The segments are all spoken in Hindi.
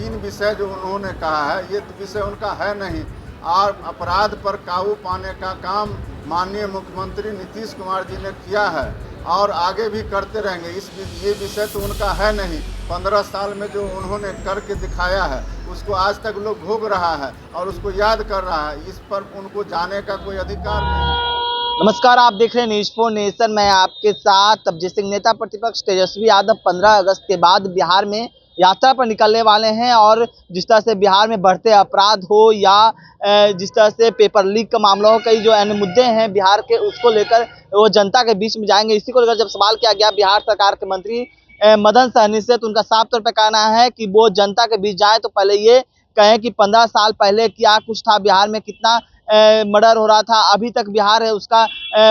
तीन विषय जो उन्होंने कहा है ये विषय उनका है नहीं। और अपराध पर काबू पाने का काम माननीय मुख्यमंत्री नीतीश कुमार जी ने किया है और आगे भी करते रहेंगे। ये विषय तो उनका है नहीं। 15 साल में जो उन्होंने करके दिखाया है उसको आज तक लोग भोग रहा है और उसको याद कर रहा है। इस पर उनको जाने का कोई अधिकार नहीं है। नमस्कार, आप देख रहे हैं न्यूज़ 4 नेशन। मैं आपके साथ अभिजीत सिंह। नेता प्रतिपक्ष तेजस्वी यादव 15 अगस्त के बाद बिहार में यात्रा पर निकलने वाले हैं और जिस तरह से बिहार में बढ़ते अपराध हो या जिस तरह से पेपर लीक का मामला हो, कई जो अन्य मुद्दे हैं बिहार के, उसको लेकर वो जनता के बीच में जाएंगे। इसी को लेकर जब सवाल किया गया बिहार सरकार के मंत्री मदन सहनी से, तो उनका साफ तौर पर कहना है कि वो जनता के बीच जाए तो पहले ये कहें कि 15 साल पहले क्या कुछ था बिहार में, कितना मर्डर हो रहा था, अभी तक बिहार है उसका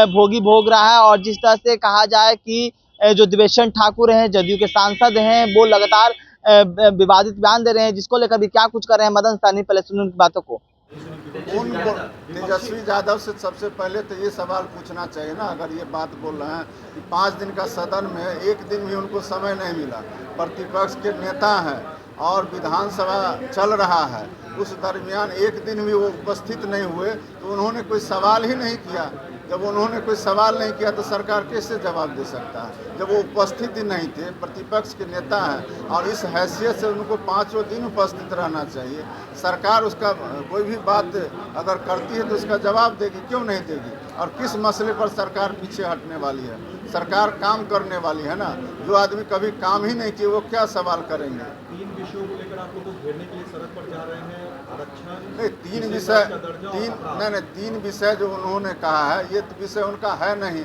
भोगी भोग रहा है। और जिस तरह से कहा जाए कि जो देवेश ठाकुर हैं, जदयू के सांसद हैं, वो लगातार विवादित बयान दे रहे हैं, जिसको लेकर भी क्या कुछ कर रहे हैं मदन सहनी। पहले सुनिए उनकी बातों को। तेजस्वी यादव से सबसे पहले तो ये सवाल पूछना चाहिए ना, अगर ये बात बोल रहे हैं कि 5 दिन का सदन में एक दिन भी उनको समय नहीं मिला। प्रतिपक्ष के नेता हैं और विधानसभा चल रहा है, उस दरमियान एक दिन भी वो उपस्थित नहीं हुए तो उन्होंने कोई सवाल ही नहीं किया। जब उन्होंने कोई सवाल नहीं किया तो सरकार कैसे जवाब दे सकता है जब वो उपस्थित ही नहीं थे। प्रतिपक्ष के नेता हैं और इस हैसियत से उनको 5 दिन उपस्थित रहना चाहिए। सरकार उसका कोई भी बात अगर करती है तो उसका जवाब देगी, क्यों नहीं देगी। और किस मसले पर सरकार पीछे हटने वाली है? सरकार काम करने वाली है ना। जो आदमी कभी काम ही नहीं किए वो क्या सवाल करेंगे। 3 विषयों को लेकर आप लोग को घेरने के लिए सड़क पर जा रहे हैं। आरक्षण नहीं, 3 विषय जो उन्होंने कहा है ये विषय उनका है नहीं।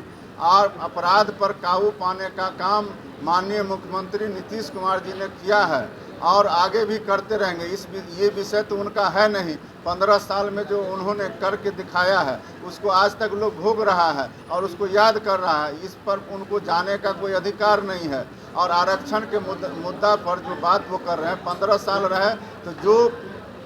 और अपराध पर काबू पाने का काम माननीय मुख्यमंत्री नीतीश कुमार जी ने किया है और आगे भी करते रहेंगे। ये विषय तो उनका है नहीं। 15 साल में जो उन्होंने करके दिखाया है उसको आज तक लोग भोग रहा है और उसको याद कर रहा है। इस पर उनको जाने का कोई अधिकार नहीं है। और आरक्षण के मुद्दा पर जो बात वो कर रहे हैं, 15 साल रहे तो जो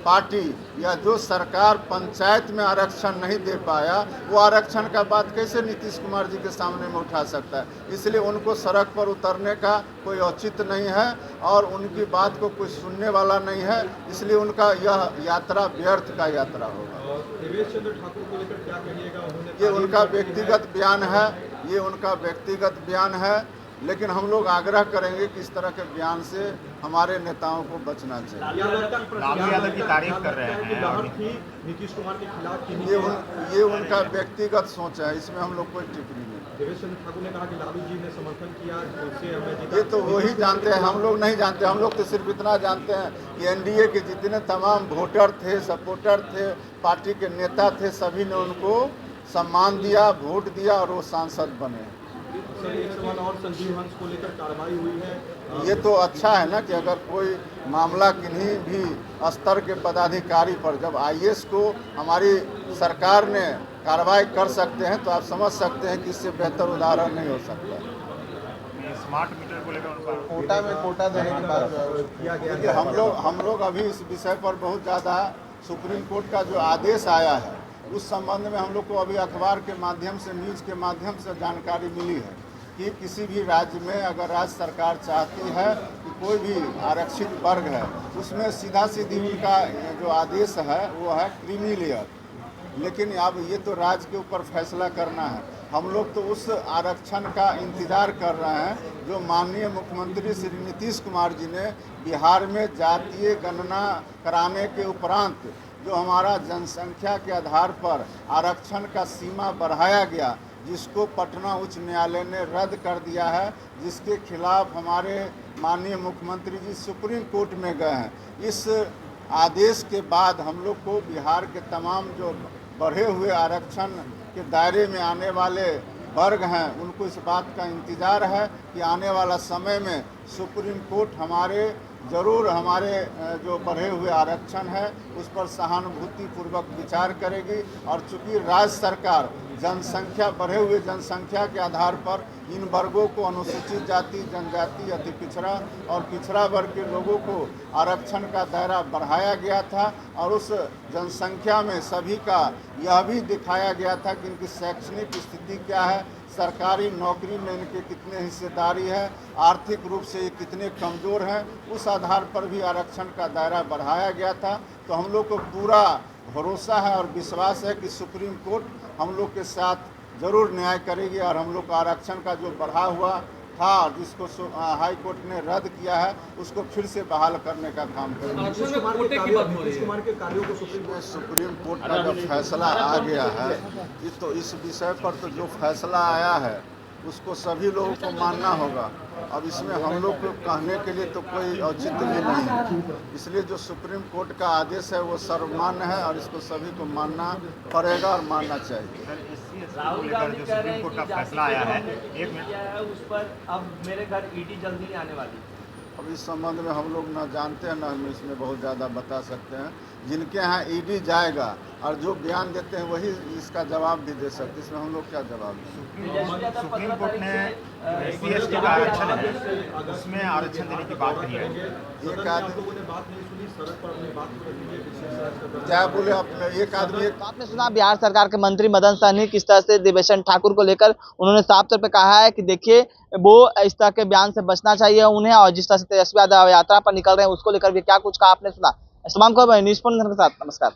पार्टी या जो सरकार पंचायत में आरक्षण नहीं दे पाया वो आरक्षण का बात कैसे नीतीश कुमार जी के सामने में उठा सकता है। इसलिए उनको सड़क पर उतरने का कोई औचित्य नहीं है और उनकी बात को कोई सुनने वाला नहीं है। इसलिए उनका यह यात्रा व्यर्थ का यात्रा होगा। देवेश ठाकुर को लेकर क्या कहिएगा? ये उनका व्यक्तिगत बयान है, ये उनका व्यक्तिगत बयान है, लेकिन हम लोग आग्रह करेंगे कि इस तरह के बयान से हमारे नेताओं को बचना चाहिए। लालू यादव की तारीफ कर रहे हैं नीतीश कुमार के खिलाफ। ये उनका व्यक्तिगत सोच है, इसमें हम लोग कोई टिप्पणी नहीं। देवेश ठाकुर ने कहा कि लालू जी ने समर्थन किया, उससे हमें ये तो वही जानते हैं, हम लोग नहीं जानते। हम लोग तो सिर्फ इतना जानते हैं कि एनडीए के जितने तमाम वोटर थे, सपोर्टर थे, पार्टी के नेता थे, सभी ने उनको सम्मान दिया, वोट दिया और वो सांसद बने। सर, एक सवाल और, संजीव हंस को लेकर कार्रवाई हुई है। ये तो अच्छा है ना कि अगर कोई मामला किन्हीं भी स्तर के पदाधिकारी पर, जब आईएएस को हमारी सरकार ने कार्रवाई कर सकते हैं तो आप समझ सकते हैं कि इससे बेहतर उदाहरण नहीं हो सकता। स्मार्ट मीटर को लेकर कोटा देने की बात किया गया है। हम लोग अभी इस विषय पर बहुत ज़्यादा, सुप्रीम कोर्ट का जो आदेश आया है उस संबंध में हम लोग को अभी अखबार के माध्यम से, न्यूज़ के माध्यम से जानकारी मिली है कि किसी भी राज्य में अगर राज्य सरकार चाहती है कि कोई भी आरक्षित वर्ग है उसमें सीधा सीधी उनका जो आदेश है वो है क्रीमी लेयर। लेकिन अब ये तो राज्य के ऊपर फैसला करना है। हम लोग तो उस आरक्षण का इंतज़ार कर रहे हैं जो माननीय मुख्यमंत्री श्री नीतीश कुमार जी ने बिहार में जातीय गणना कराने के उपरांत जो हमारा जनसंख्या के आधार पर आरक्षण का सीमा बढ़ाया गया, जिसको पटना उच्च न्यायालय ने रद्द कर दिया है, जिसके खिलाफ हमारे माननीय मुख्यमंत्री जी सुप्रीम कोर्ट में गए हैं। इस आदेश के बाद हम लोग को बिहार के तमाम जो बढ़े हुए आरक्षण के दायरे में आने वाले वर्ग हैं उनको इस बात का इंतज़ार है कि आने वाला समय में सुप्रीम कोर्ट ज़रूर हमारे जो बढ़े हुए आरक्षण है उस पर सहानुभूतिपूर्वक विचार करेगी। और चूँकि राज्य सरकार बढ़े हुए जनसंख्या के आधार पर इन वर्गों को, अनुसूचित जाति, जनजाति, अति पिछड़ा और पिछड़ा वर्ग के लोगों को आरक्षण का दायरा बढ़ाया गया था और उस जनसंख्या में सभी का यह भी दिखाया गया था कि इनकी शैक्षणिक स्थिति क्या है, सरकारी नौकरी में इनके कितने हिस्सेदारी है, आर्थिक रूप से ये कितने कमज़ोर हैं, उस आधार पर भी आरक्षण का दायरा बढ़ाया गया था। तो हम लोग को पूरा भरोसा है और विश्वास है कि सुप्रीम कोर्ट हम लोग के साथ ज़रूर न्याय करेगी और हम लोग का आरक्षण का जो बढ़ा हुआ था जिसको हाई कोर्ट ने रद्द किया है उसको फिर से बहाल करने का काम करेंगे। नीतीश कुमार के कार्यों को सुप्रीम कोर्ट का जब फैसला आ गया है तो इस विषय पर तो जो फैसला आया है उसको सभी लोगों को मानना होगा। अब इसमें हम लोग को कहने के लिए तो कोई औचित्य भी नहीं है, इसलिए जो सुप्रीम कोर्ट का आदेश है वो सर्वमान्य है और इसको सभी को मानना पड़ेगा और मानना चाहिए। राहुल गांधी जो सुप्रीम कोर्ट का फैसला आया है, एक मिनट, उस पर अब मेरे घर ईडी जल्दी नहीं आने वाली। अब इस संबंध में हम लोग न जानते हैं न हम इसमें बहुत ज़्यादा बता सकते हैं। जिनके यहाँ ईडी जाएगा और जो बयान देते हैं वही इसका जवाब भी दे सकते हैं, इसमें हम लोग क्या जवाब दें। सुप्रीम कोर्ट ने SC/ST का आरक्षण है उसमें आरक्षण देने की बात कही है। एक आदमी लोगों ने बात नहीं सुनी, सड़क पर अपनी बात को रखेंगे। क्या बोले अपने एक आदमी तो आपने सुना बिहार सरकार के मंत्री मदन सहनी किस तरह से देवेशन ठाकुर को लेकर उन्होंने साफ तौर पे कहा है कि देखिए वो इस तरह के बयान से बचना चाहिए उन्हें, और जिस तरह से तेजस्वी यादव यात्रा पर निकल रहे हैं उसको लेकर भी क्या कुछ कहा आपने सुना। तमाम को न्यूज़ के साथ नमस्कार।